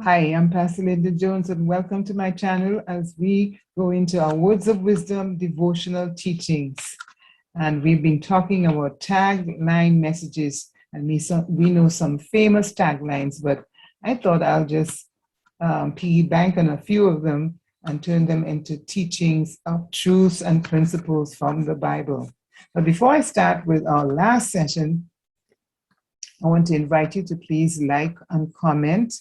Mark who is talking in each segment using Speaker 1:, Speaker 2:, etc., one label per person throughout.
Speaker 1: Hi, I'm Pastor Linda Jones, and welcome to my channel as we go into our Words of Wisdom devotional teachings. And we've been talking about tagline messages, and we know some famous taglines, but I thought I'll just piggyback on a few of them and turn them into teachings of truths and principles from the Bible. But before I start with our last session, I want to invite you to please like and comment.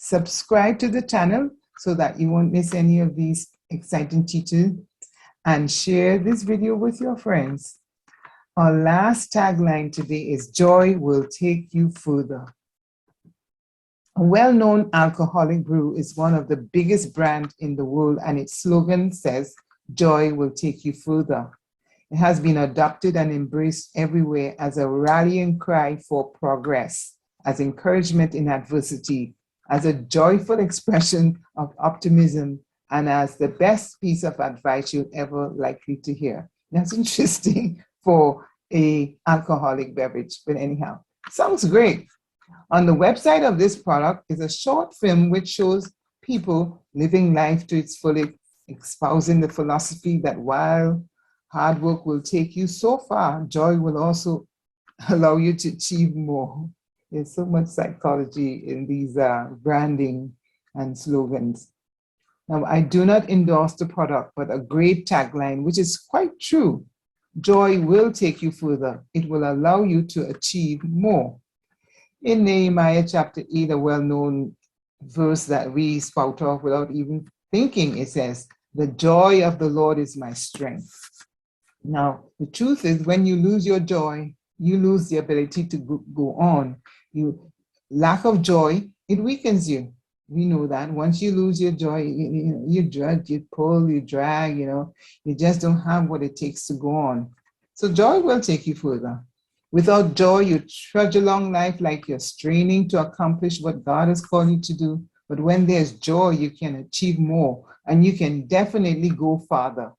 Speaker 1: Subscribe to the channel so that you won't miss any of these exciting teachings, and share this video with your friends. Our last tagline today is "Joy will take you further." A well-known alcoholic brew is one of the biggest brands in the world, and its slogan says, "Joy will take you further." It has been adopted and embraced everywhere as a rallying cry for progress, as encouragement in adversity, as a joyful expression of optimism, and as the best piece of advice you're ever likely to hear. That's interesting for an alcoholic beverage, but anyhow, sounds great. On the website of this product is a short film which shows people living life to its fullest, espousing the philosophy that while hard work will take you so far, joy will also allow you to achieve more. There's so much psychology in these branding and slogans. Now, I do not endorse the product, but a great tagline, which is quite true. Joy will take you further. It will allow you to achieve more. In Nehemiah chapter 8, a well-known verse that we spout off without even thinking, it says, "The joy of the Lord is my strength." Now, the truth is, when you lose your joy, you lose the ability to go on. Lack of joy, it weakens you. We know that. Once you lose your joy, you drudge, you pull, you drag, you just don't have what it takes to go on. So joy will take you further. Without joy, you trudge along life like you're straining to accomplish what God has called you to do. But when there's joy, you can achieve more, and you can definitely go farther.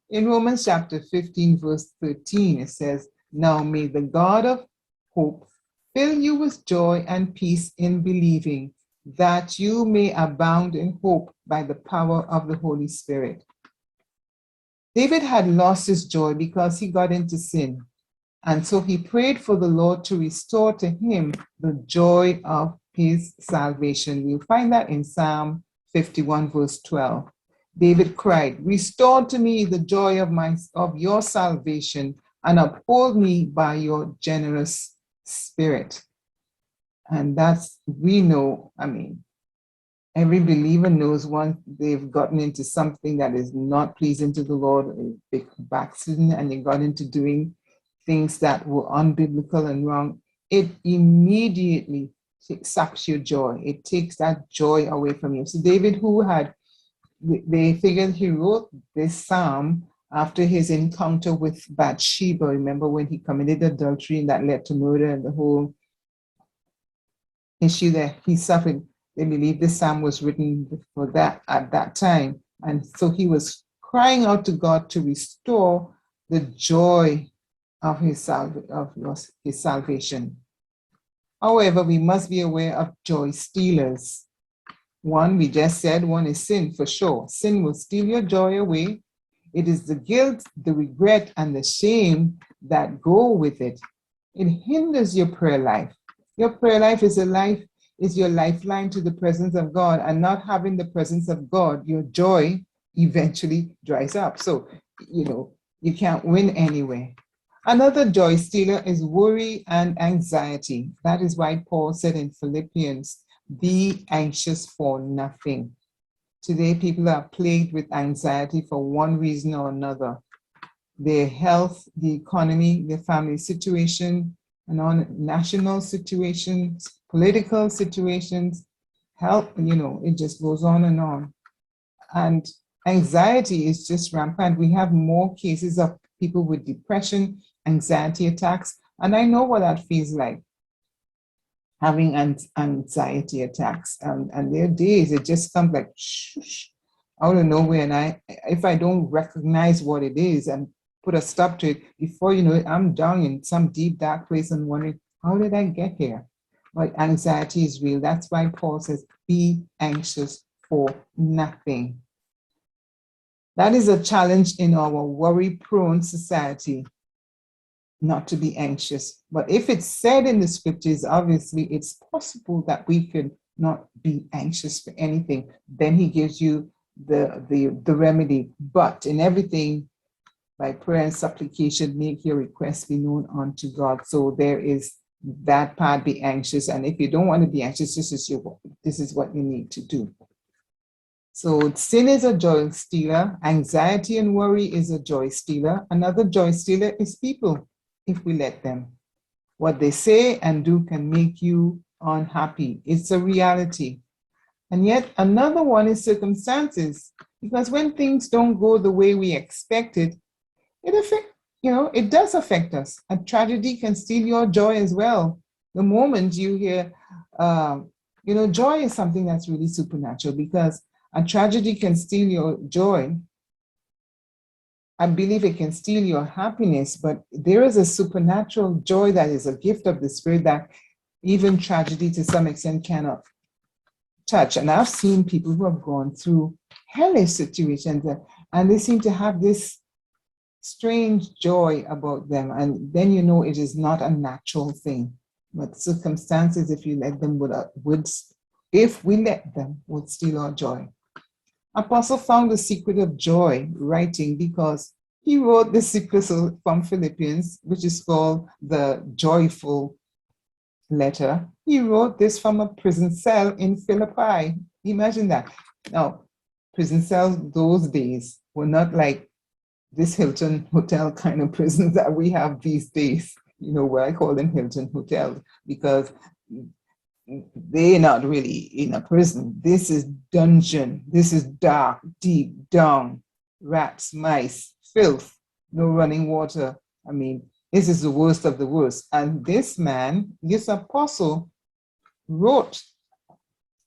Speaker 1: In Romans chapter 15, verse 13, it says, "Now may the God of hope fill you with joy and peace in believing, that you may abound in hope by the power of the Holy Spirit." David had lost his joy because he got into sin, and so he prayed for the Lord to restore to him the joy of his salvation. You'll find that in Psalm 51, verse 12. David cried, "Restore to me the joy of your salvation, and uphold me by your generous spirit." And we know, every believer knows once they've gotten into something that is not pleasing to the Lord, a backslidden, and they got into doing things that were unbiblical and wrong, it immediately saps your joy. It takes that joy away from you. So David, they figured he wrote this psalm after his encounter with Bathsheba. Remember when he committed adultery and that led to murder and the whole issue that he suffered. They believe this psalm was written for that at that time. And so he was crying out to God to restore the joy of his salvation. However, we must be aware of joy stealers. One, we just said, one is sin for sure. Sin will steal your joy away. It is the guilt, the regret, and the shame that go with it. It hinders your prayer life. Your prayer life is your lifeline to the presence of God, and not having the presence of God, your joy eventually dries up. So, you can't win anyway. Another joy stealer is worry and anxiety. That is why Paul said in Philippians, "Be anxious for nothing." Today, people are plagued with anxiety for one reason or another. Their health, the economy, their family situation, and on national situations, political situations, health, it just goes on and on. And anxiety is just rampant. We have more cases of people with depression, anxiety attacks, and I know what that feels like, having anxiety attacks. And there are days it just comes like out of nowhere, and if I don't recognize what it is and put a stop to it, before you know it, I'm down in some deep dark place and wondering, how did I get here? but anxiety is real. That's why Paul says, be anxious for nothing. That is a challenge in our worry-prone society, not to be anxious. But if it's said in the scriptures, obviously it's possible that we could not be anxious for anything. Then he gives you the remedy. But in everything, by prayer and supplication, make your requests be known unto God. So there is that part, be anxious. And if you don't want to be anxious, this is what you need to do. So sin is a joy stealer. Anxiety and worry is a joy stealer. Another joy stealer is people, if we let them. What they say and do can make you unhappy. It's a reality. And yet another one is circumstances. Because when things don't go the way we expected, it does affect us. A tragedy can steal your joy as well. The moment you hear, joy is something that's really supernatural, because a tragedy can steal your joy. I believe it can steal your happiness, but there is a supernatural joy that is a gift of the Spirit that even tragedy to some extent cannot touch. And I've seen people who have gone through hellish situations and they seem to have this strange joy about them. And then you know it is not a natural thing. But circumstances, if you let them, would steal our joy. Apostle found the secret of joy writing, because he wrote the secret from Philippians, which is called the joyful letter. He wrote this from a prison cell in Philippi. Imagine that. Now, prison cells those days were not like this Hilton Hotel kind of prisons that we have these days, where I call them Hilton hotels, because they're not really in a prison. This is dungeon. This is dark, deep, down, rats, mice, filth, no running water. I mean, this is the worst of the worst. And this man, this apostle, wrote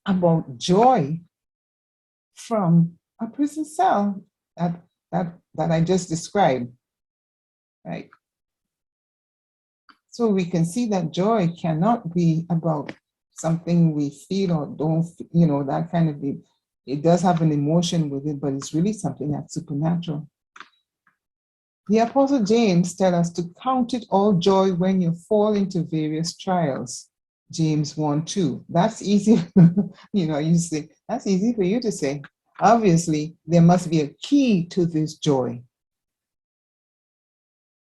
Speaker 1: about joy from a prison cell that I just described, right? So we can see that joy cannot be about something we feel or don't, that kind of thing. It does have an emotion with it, but it's really something that's supernatural. The Apostle James tells us to count it all joy when you fall into various trials. James 1:2. That's easy. You say, that's easy for you to say. Obviously, there must be a key to this joy.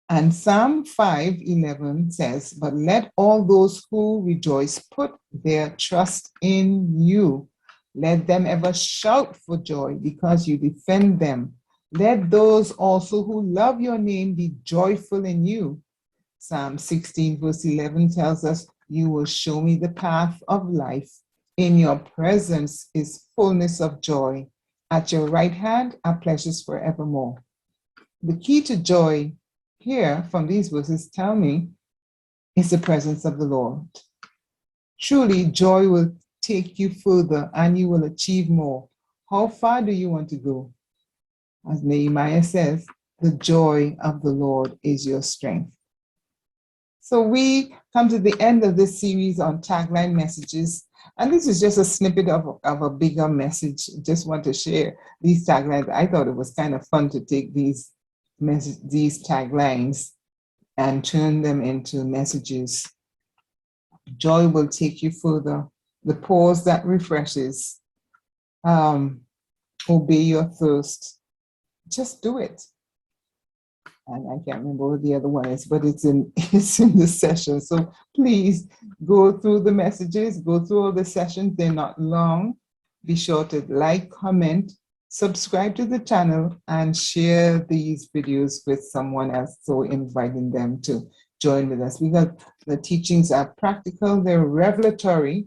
Speaker 1: And Psalm 5:11 says, but let all those who rejoice put their trust in you. Let them ever shout for joy because you defend them. Let those also who love your name be joyful in you. Psalm 16:11 tells us, you will show me the path of life. In your presence is fullness of joy. At your right hand are pleasures forevermore. The key to joy here from these verses tell me is the presence of the Lord. Truly, joy will take you further and you will achieve more. How far do you want to go? As Nehemiah says, the joy of the Lord is your strength. So we come to the end of this series on tagline messages. And this is just a snippet of a bigger message. Just want to share these taglines. I thought it was kind of fun to take these taglines and turn them into messages. Joy will take you further. The pause that refreshes. Obey your thirst. Just do it. And I can't remember what the other one is, but it's in the session. So please go through the messages, go through all the sessions. They're not long. Be sure to like, comment, subscribe to the channel, and share these videos with someone else. So inviting them to join with us, because the teachings are practical, they're revelatory,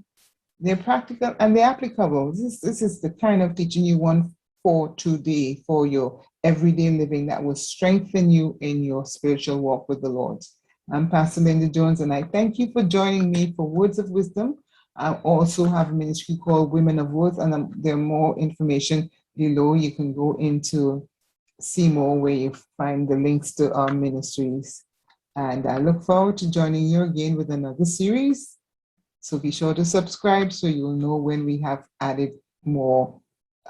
Speaker 1: they're practical, and they're applicable. This is the kind of teaching you want for today, for your everyday living, that will strengthen you in your spiritual walk with the Lord. I'm Pastor Linda Jones, and I thank you for joining me for Words of Wisdom. I also have a ministry called Women of Words, and there's more information below. You can go into see more, where you find the links to our ministries. And I look forward to joining you again with another series. So be sure to subscribe so you'll know when we have added more,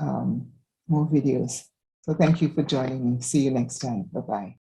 Speaker 1: more videos. So thank you for joining me. See you next time. Bye-bye.